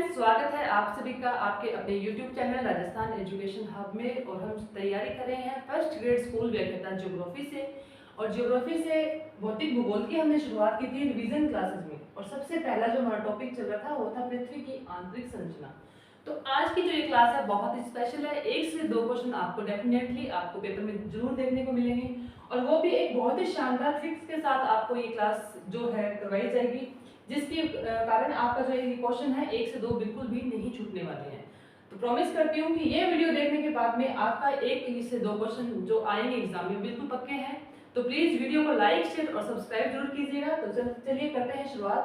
Friends, स्वागत है आप सभी का आपके अपने YouTube channel Rajasthan education hub में। और हम तैयारी कर रहे हैं फर्स्ट ग्रेड स्कूल व्याख्याता ज्योग्राफी से। और ज्योग्राफी से भौतिक भूगोल की हमने शुरुआत की थी रिवीजन क्लासेस में। और सबसे पहला जो हमारा टॉपिक चल रहा था वो था पृथ्वी की आंतरिक संरचना। तो आज की जो ये क्लास है बहुत ही स्पेशल है। 1 से 2 क्वेश्चन आपको डेफिनेटली आपको पेपर में जरूर देखने को मिलेंगे, और वो भी एक बहुत ही शानदार ट्रिक्स के साथ आपको ये क्लास जो है करवाई जाएगी, जिसके कारण आपका जो ये क्वेश्चन है 1 से 2 बिल्कुल भी नहीं छूटने वाले हैं। तो प्रॉमिस करती हूँ कि ये वीडियो देखने के बाद में आपका 1 से 2 क्वेश्चन जो आएंगे एग्जाम में बिल्कुल पक्के हैं। तो प्लीज वीडियो को लाइक, शेयर और सब्सक्राइब जरूर कीजिएगा। तो चलिए करते हैं शुरुआत।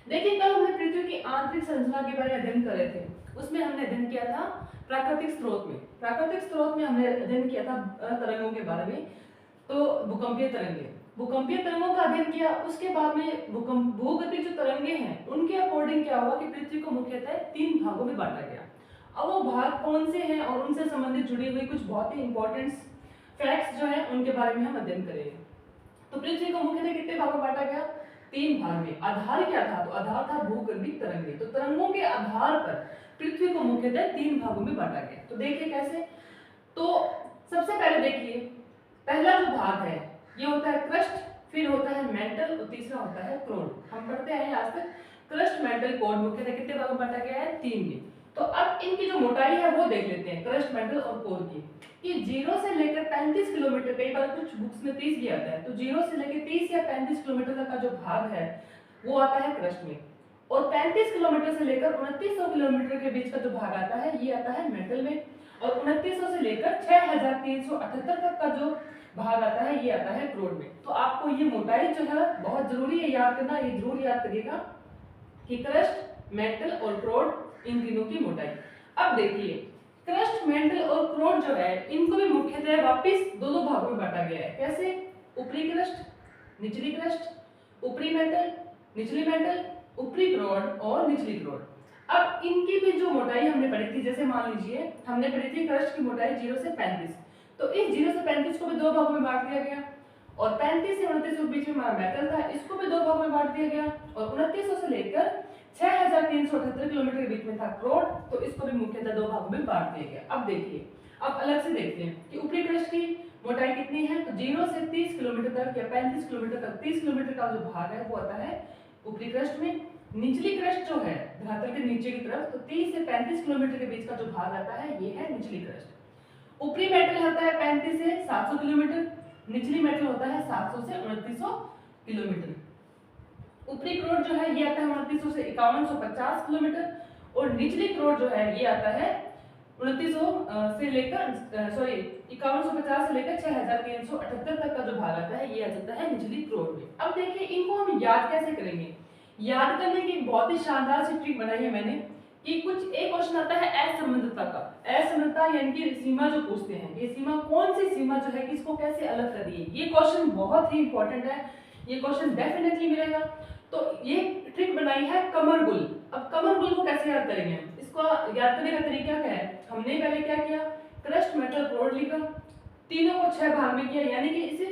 देखिए, कल हमने पृथ्वी की आंतरिक संरचना के बारे में अध्ययन कर रहे थे। उसमें हमने अध्ययन किया था प्राकृतिक स्रोत में। प्राकृतिक स्रोत में हमने अध्ययन किया था तरंगों के बारे में। तो भूकंपीय तरंगों का अध्ययन किया। उसके बाद में भूगतिक जो तरंगे हैं उनके अकॉर्डिंग क्या हुआ कि पृथ्वी को मुख्यतः 3 भागों में बांटा गया। अब वो भाग कौन से हैं और उनसे संबंधित जुड़ी हुई कुछ बहुत ही इंपॉर्टेंट फैक्ट्स जो हैं उनके बारे में हम अध्ययन करेंगे। तो पृथ्वी को मुख्यतः कितने भागों में बांटा गया? 3 भाग में। आधार क्या था? तो आधार था भूगर्भिक तरंगे। तो तरंगों के आधार पर पृथ्वी को मुख्यतः 3 भागों में बांटा गया। तो देखिए कैसे। तो सबसे पहले देखिए, पहला जो भाग है ये होता है क्रस्ट, फिर होता है मेंटल और तीसरा होता है क्रोड। हम पढ़ते हैं आज तक क्रस्ट, मेंटल, कोर मुख्यतः कितने भागों में बांटा गया है? 3 में। तो अब इनकी जो मोटाई है वो देख लेते हैं क्रस्ट, मेंटल और कोर की, कि 0 से लेकर 35 किलोमीटर, कई बार कुछ बुक्स में 30 भी आता है, तो 0 से लेकर 30 या 35 किलोमीटर तक का जो भाग है वो आता है क्रस्ट में। और 35 किलोमीटर से लेकर 2900 किलोमीटर के बीच का जो भाग आता है ये आता है मेंटल में। और 2900 से लेकर 6378 तक का जो भाग आता है ये आता है क्रोड में। तो आपको ये मोटाई जो है बहुत जरूरी है याद करना, ये जरूर याद करिएगा कि क्रस्ट, मेंटल और क्रोड इन तीनों की मोटाई। अब देखिए, क्रस्ट, मेंटल और क्रोड जो है इनको भी मुख्यतः वापस दो भागों में बांटा गया है। कैसे? ऊपरी क्रस्ट, निचली क्रस्ट, ऊपरी मेंटल, निचली मेंटल, ऊपरी क्रोड और निचली क्रोड। अब इनकी भी जो मोटाई हमने पढ़ी थी, जैसे मान लीजिए हमने पढ़ी थी क्रस्ट की मोटाई 0 से 35, तो इस 0 से 35 को भी 2 भागों में बांट दिया गया। और 35 से 29 के बीच में हमारा मेटल था, इसको भी 2 भागों में बांट दिया गया। और 2900 से लेकर 6378 किलोमीटर के बीच में था क्रोड, तो इसको भी मुख्यतः 2 भागों में बांट दिया गया। अब देखिए, अब अलग से देखते हैं कि ऊपरी क्रस्ट की मोटाई कितनी है। तो 0 से 30 किलोमीटर तक या 35 किलोमीटर तक 30 किलोमीटर का जो भाग है वो आता है ऊपरी क्रस्ट में। निचली क्रस्ट जो है धरातल के नीचे की तरफ, तो 30 से 35 किलोमीटर के बीच का जो भाग आता है ये है निचली क्रस्ट। ऊपरी मेटल होता है 35 से 700 किलोमीटर, निचली मेटल होता है 700 से 2900 किलोमीटर। ऊपरी क्रोड जो है ये आता है 2900 से 5150 किलोमीटर, और निचली क्रोड जो है ये आता है 2900 से लेकर 5150 से लेकर 6378 तक का जो भाग आता है ये आ जाता है निचली क्रोड में। अब देखिए, इनको हम याद कैसे करेंगे। याद करने की बहुत ही शानदार सी ट्रिक बनाई है मैंने, कि कुछ एक क्वेश्चन आता है असमंजसता का। असमंजसता यानी कि सीमा जो पूछते हैं, ये सीमा कौन सी सीमा जो है किसको कैसे अलग कर रही है, ये क्वेश्चन बहुत ही इंपॉर्टेंट है, ये क्वेश्चन डेफिनेटली मिलेगा। तो ये ट्रिक बनाई है कमरगुल। अब कमरगुल को कैसे याद करेंगे, इसको याद करने का तरीका क्या है। हमने पहले क्या किया, क्रस्ट, मेटल, क्रोड लिखा, तीनों को 6 भाग में किया, यानी कि इसे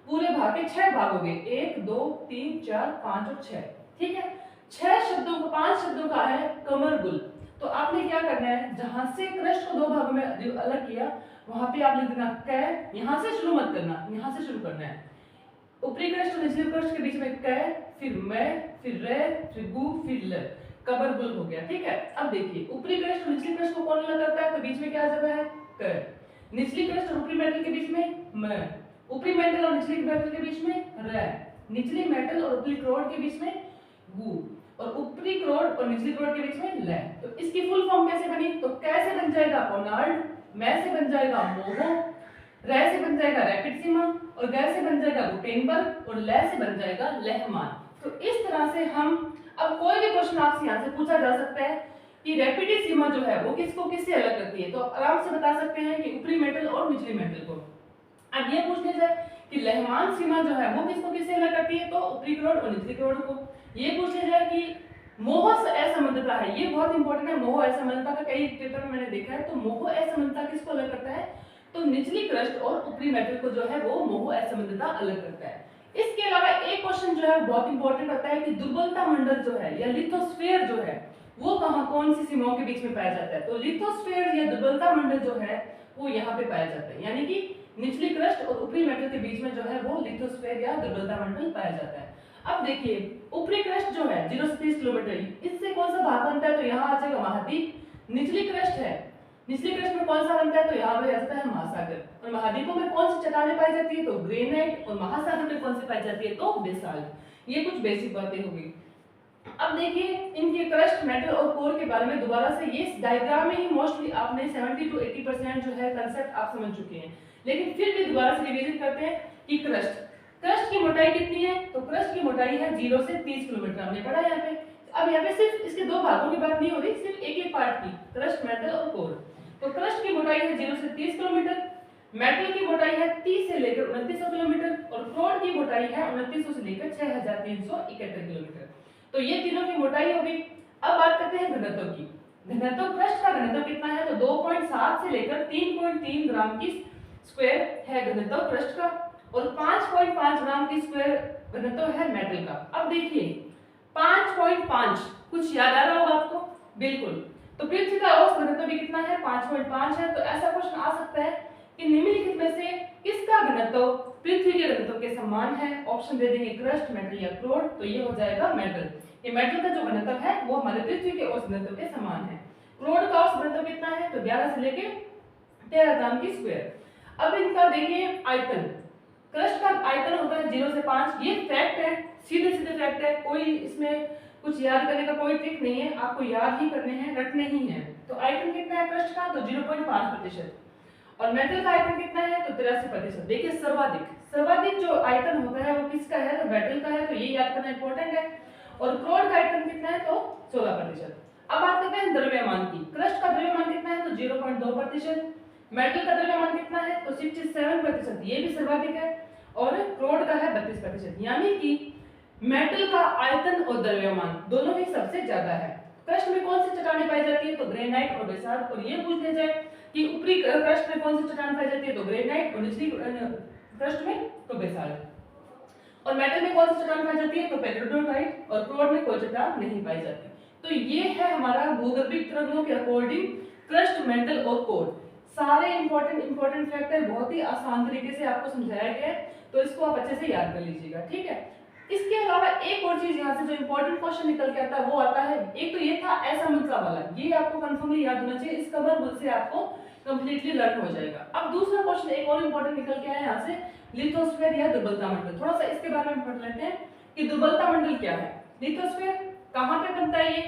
पूरे भाग के 6 भाग हो गए, 1 2 3 4 5 और 6। ठीक है, 6 शब्दों को 5 शब्दों का है कमरगुल। तो आपने क्या करना है, जहां से क्रस्ट को 2 भागों में अलग किया वहां पे आप लिख देना क। यहां से शुरू मत करना, यहां से शुरू करना है। ऊपरी क्रस्ट और निचले क्रस्ट के बीच में क, फिर मैं, फिर रे, फिर गु, फिर ल, कमरगुल हो गया। ठीक है, अब देखिए, ऊपरी क्रस्ट और निचली क्रस्ट को कौन अलग करता है, तो बीच में क्या आ जाता है क। निचली क्रस्ट और ऊपरी मेटल के बीच में म, ऊपरी मेटल और निचली मेटल के बीच में र, निचली मेटल और ऊपरी क्रोड के बीच में गु, और ऊपरी क्रोड और निचली क्रोड के बीच में ल। तो इसकी फुल फॉर्म कैसे बनी, तो कैसे बन जाएगा पोनार्ड, मैं से बन जाएगा मोहो, रे से बन जाएगा रैपिड सीमा, और ग से बन जाएगा गुटेनबर्ग, और ल से बन जाएगा लेहमान। तो इस तरह से हम, अब कोई भी क्वेश्चन आपसे यहाँ से पूछा जा सकता है कि रैपिड सीमा जो है वो किसको किससे अलग करती है, तो आराम से बता सकते हैं कि ऊपरी मेटल और निचली मेटल को। अब ये पूछने जाए कि लेहमान सीमा जो है वो किसको किससे अलग करती है, तो ऊपरी क्रोड और निचली क्रोड को। ये पूछने जाए कि मोह असमंजसता है, ये बहुत इंपॉर्टेंट है, मोह असमंजसता का कई पेपर में मैंने देखा है। तो मोह असमंजसता किसको अलग करता है, तो निचली क्रस्ट और ऊपरी मेटल को जो है वो मोह असमंजसता अलग करता है। इसके अलावा एक क्वेश्चन जो है बहुत इंपॉर्टेंट होता है कि दुर्बलता मंडल जो है या लिथोस्फीयर जो है वो कहाँ कौन सी सीमाओं के बीच में पाया जाता है? तो लिथोस्फीयर या दुर्बलता मंडल जो है वो यहाँ पे पाया जाता है, यानी कि निचली क्रस्ट और ऊपरी मेटल के बीच में जो है वो लिथोस्फीयर या दुर्बलता मंडल पाया जाता है। अब देखिए ऊपरी क्रस्ट जो है 0 से 30 किलोमीटर, इससे कौन सा भाग बनता है? तो यहाँ आ जाएगा महाद्वीप। निचली क्रस्ट है, निचली क्रस्ट में कौन सा बनता है? तो यहाँ पे आता है महासागर। और महाद्वीपों में कौन सी चट्टानें पाई जाती है? तो ग्रेनाइट। और महासागर में कौन सी पाई जाती है? तो बेसाल्ट। ये कुछ बेसिक बातें होगी। अब देखिए इनके क्रस्ट, मेटल और कोर के बारे में दोबारा से ये डायग्राम में ही मोस्टली आपने 70 to 80% जो है कंसेप्ट आप समझ चुके हैं, लेकिन फिर भी दोबारा से रिवीजन करते हैं कि क्रस्ट की मोटाई कितनी है? तो क्रस्ट की मोटाई है 0 से 30 किलोमीटर, हमने पढ़ा यहाँ पे। अब यहाँ पे सिर्फ इसके दो भागों की बात नहीं हो रही, सिर्फ एक एक पार्ट की, क्रस्ट, मेटल और कोर। तो क्रस्ट की मोटाई है 0 से 30 किलोमीटर, मेटल की मोटाई है 30 से लेकर 2900 किलोमीटर और कोर की मोटाई है 2900 से लेकर 6371 किलोमीटर। तो ये तीनों की मोटाई हो गई। अब बात करते हैं घनत्व की। घनत्व, क्रस्ट का घनत्व कितना है? तो 2.7 से लेकर 3.3 ग्राम की स्क्वायर है घनत्व क्रस्ट का, और 5.5 ग्राम की स्क्वायर घनत्व है मेटल का। अब देखिए 5.5 कुछ याद आ रहा होगा आपको? बिल्कुल। तो पृथ्वी का औसत घनत्व भी कितना है? 5.5 है। तो ऐसा क्वेश्चन आ सकता है कि निम्नलिखित में से किसका घनत्व पृथ्वी के घनत्व के समान है? ऑप्शन दे देंगे क्रस्ट, मेटल या कोर। तो ये हो जाएगा मेटल। ये मेटल का जो घनत्व है वो हमारे पृथ्वी के औसत घनत्व के समान है। कोर का औसत घनत्व कितना है? तो 11 से लेके 13 ग्राम की स्क्वायर। अब इनका देखिए आयतन। क्रस्ट का आयतन होता है 0 से 5। ये फैक्ट है, सीधे सीधे फैक्ट है, कोई इसमें कुछ याद करने का कोई ट्रिक नहीं है, आपको याद ही करने हैं, रटने ही हैं। तो आयतन कितना है क्रस्ट का? तो 0.5%। और मेटल का आयतन कितना है? तो 83%। देखिए सर्वाधिक जो आयतन होता है वो किसका है? तो मेटल का है। तो ये याद करना इंपॉर्टेंट है। और कोर का आयतन कितना है? तो 16%। अब बात करते हैं द्रव्यमान की। क्रस्ट का द्रव्यमान कितना है? तो 0.2%। मेटल का द्रव्यमान कितना है? तो 67%, ये भी सर्वाधिक है। और कोर का है 32%, यानी कि मेटल का आयतन और द्रव्यमान दोनों ही सबसे ज्यादा है। क्रस्ट में कौन सी चट्टानें पाई जाती है? तो ग्रेनाइट और बेसाल्ट। और ये पूछ लिया जाए कि ऊपरी क्रस्ट में कौन सी चट्टान पाई जाती है? तो ग्रेनाइट। और निचली क्रस्ट में तो बेसाल्ट। और मेटल में कौन सी चट्टान पाई जाती है? तो पेट्रोडोलाइट। और कोर में कोई चट्टान नहीं पाई जाती। तो ये है हमारा भूगर्भिक तरंगों के अकॉर्डिंग क्रस्ट, मेटल और कोर। सारे इंपॉर्टेंट फैक्ट है, बहुत ही आसान तरीके से आपको समझाया गया है, तो इसको आप अच्छे से याद कर लीजिएगा, ठीक है। इसके अलावा एक और चीज यहाँ से जो इंपॉर्टेंट क्वेश्चन निकल के आता है वो आता है, एक तो ये था असमता वाला, ये आपको कंफर्मली याद होना चाहिए, इसका मतलब से आपको कंप्लीटली लर्न हो जाएगा। अब दूसरा क्वेश्चन एक और इंपॉर्टेंट निकल के आया यहाँ से, लिथोस्फीयर या दुर्बलता मंडल। थोड़ा सा इसके बारे में पढ़ लेते हैं कि दुर्बलता मंडल क्या है। लिथोस्फीयर कहाँ पे बनता है?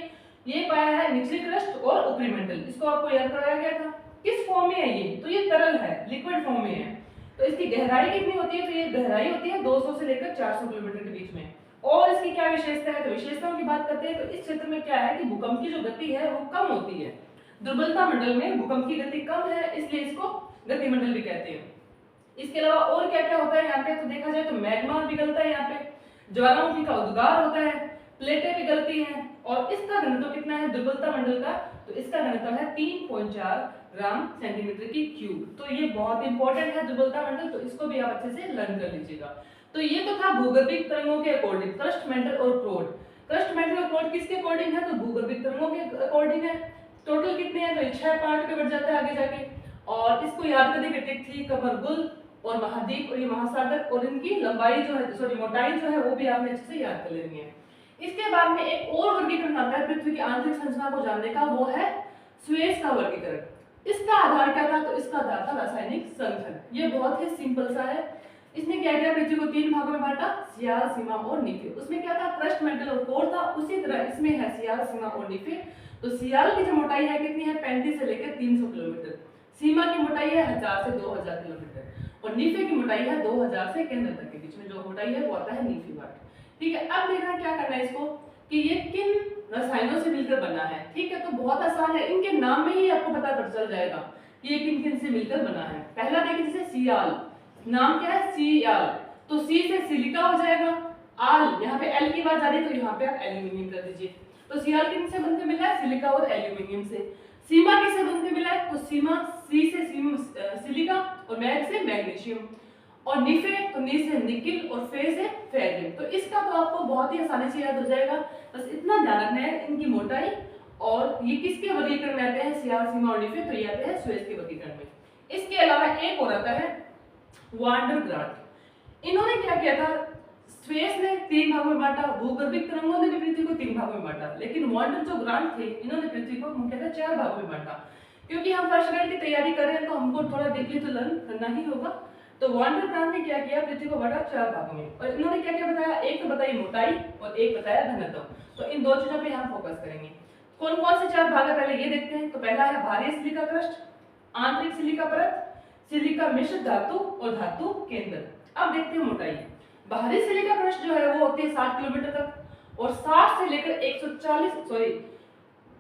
ये पाया है निचली क्रस्ट और ऊपरी मंडल। इसको आपको याद कराया गया था। किस फॉर्म में है ये? तो ये तरल है, लिक्विड फॉर्म में है। तो इसकी गहराई कितनी होती है? तो ये गहराई होती है 200 से लेकर 400 किलोमीटर के बीच में। और इसकी क्या विशेषता है? तो विशेषताओं की बात करते हैं तो इस क्षेत्र में क्या है कि भूकंप की जो गति है वो कम होती है। दुर्बलता मंडल में भूकंप की गति कम है, इसलिए इसको गति मंडल भी कहते हैं। इसके अलावा और क्या क्या होता है यहाँ पे? तो देखा जाए तो मैग्मा पिघलता है यहाँ पे, ज्वालामुखी का उद्गार होता है, प्लेटें पिघलती हैं। और इसका घनत्व कितना है दुर्बलता मंडल का? तो इसका घनत्व है 3.4 ग्राम सेंटीमीटर की क्यूब। तो ये बहुत इंपॉर्टेंट है दुर्बलता मंडल, तो इसको भी आप अच्छे से लर्न कर लीजिएगा। तो ये तो था भूगर्भिक तरंगों के अकॉर्डिंग, क्रस्ट, मेटल और कोर। क्रस्ट, मेटल और कोर किसके अकॉर्डिंग है? तो भूगर्भिक तरंगों के अकॉर्डिंग है। टोटल कितने हैं? तो 6 पार्ट के बढ़ जाते हैं आगे जाके। और इसको याद करने की ट्रिक थी कमरगुल और महाद्वीप और ये महासागर, और इनकी लंबाई जो है, सॉरी मोटाई जो है वो भी आपने अच्छे से याद कर लेनी है। इसके बाद में एक और वर्गीकरण आता है पृथ्वी की आंतरिक संरचना को जानने का, वो है स्वेज का वर्गीकरण। इसका आधार क्या था? तो इसका आधार था रासायनिक संगठन। ये बहुत ही सिंपल सा है। इसने क्या किया? पृथ्वी को 3 भागों में बांटा, सियाल, सीमा और नीफे। उसमें क्या था? क्रस्ट, मेटल और कोर था। उसी तरह इसमें है सियाल, सीमा और नीफे। तो सियाल की जो मोटाई है कितनी है? 35 से लेकर 300 किलोमीटर। सीमा की मोटाई है 1000 से 2000 किलोमीटर। और नीफे की मोटाई है 2000 से केंद्र तक के बीच में जो मोटाई है वो आता है नीफे वाट। ठीक है। अब देखना क्या करना है इसको कि ये किन रसायनों से मिलकर बना है। ठीक है, तो बहुत आसान है, इनके नाम में ही आपको पता चल जाएगा कि ये किन किन से मिलकर बना है। पहला देखिए जैसे सियाल, नाम क्या है? सियाल। तो सी से सिलिका हो जाएगा। आल, यहाँ पे एल की बात आ रही है तो यहाँ पे आप एल्यूमिनियम कर दीजिए। तो सियाल किन से बनकर मिला है? सिलिका और एल्यूमिनियम से। सीमा किससे बनकर मिला है? तो सीमा सी से सिलिका और मैग से मैग्नीशियम। और निफे, तो नी से निकिल और फे से फेरियम। तो इसका तो आपको बहुत ही आसानी से याद हो जाएगा। बस इतना ध्यान रखना है इनकी मोटाई और ये किसके वर्गीकरण में आते हैं, सियार, सीमा और लीफे, तो ये आते हैं सुएज के वर्गीकरण में। इसके अलावा एक और आता है वांडर ग्रांट। इन्होंने क्या किया था, स्पेस ने 3 भागों में बांटा, भूगर्भिक तरंगों ने भी पृथ्वी को 3 भागों में बांटा, लेकिन वांडर जो ग्रांट थे इन्होंने पृथ्वी को मुख्यतः 4 भागों में बांटा। क्योंकि हम फर्स्ट ग्रेड की तैयारी कर रहे हैं तो हमको थोड़ा डीपली तो लर्न करना ही होगा। तो वांडर ग्रांट ने क्या किया, पृथ्वी को बांटा 4 भागों में, और इन्होंने क्या क्या बताया, एक तो बताई मोटाई और एक बताया घनत्व। तो इन दो चीजों पे हम फोकस करेंगे। कौन कौन से 4 भाग है पहले ये देखते हैं। तो पहला है बाहरी सिलिका क्रस्ट, आंतरिक सिलिका परत, सिलिका मिश्र धातु और धातु केंद्र। अब देखते हैं मोटाई। बाहरी सिलिका क्रस्ट जो है वो होती है 60 किलोमीटर तक, और 60 से लेकर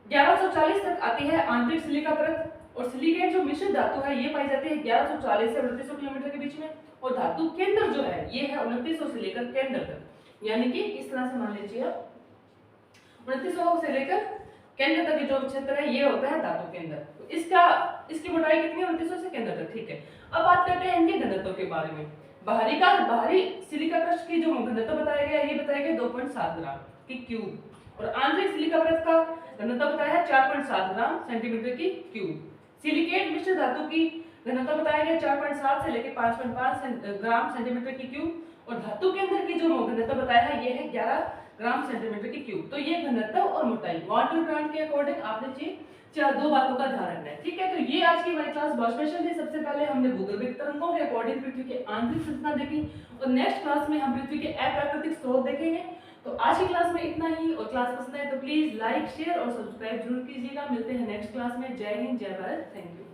1140 तक आती है आंतरिक सिलिका परत, और सिलिकेट जो मिश्र धातु है ये पाई जाती है 1140 से 2900 किलोमीटर के बीच में, और धातु केंद्र जो है ये है 2900 से लेकर केंद्र तक। यानी कि इस तरह से मान लीजिए आप 2900 से लेकर केंद्र तक जो क्षेत्र है ये होता है धातु केंद्र। तो इसकी मोटाई कितनी है, 2900 से केंद्र तक, ठीक है। अब बात करते हैं इनके घनत्व के बारे में। बाहरी सिलिका क्रस्ट की जो घनत्व बताया गया ये बताया गया 2.7 ग्राम की क्यूब, और आंतरिक सिलिका परत का घनत्व बताया है 4.7 ग्राम सेंटीमीटर की क्यूब। सिलिकेट मिश्र धातु की घनत्व बताया गया 4.7 से लेकर 5.5 ग्राम सेंटीमीटर की क्यूब, और धातु के अंदर की जो घनत्व बताया है ये है 11 ग्राम सेंटीमीटर की क्यूब। तो ये घनत्व और मोटाई वांडर ग्रांट के अकॉर्डिंग आपने दो बातों का ध्यान रखना है, ठीक है। तो ये आज की हमारी क्लास बहुत स्पेशल थी। सबसे पहले हमने भूगर्भिक तरंगों के अकॉर्डिंग पृथ्वी की आंतरिक संरचना देखी, और नेक्स्ट क्लास में हम पृथ्वी के अप्राकृतिक स्रोत देखेंगे। तो आज की क्लास में इतना ही, और क्लास पसंद है तो प्लीज लाइक, शेयर और सब्सक्राइब जरूर कीजिएगा। मिलते हैं नेक्स्ट क्लास में। जय हिंद, जय भारत, थैंक यू।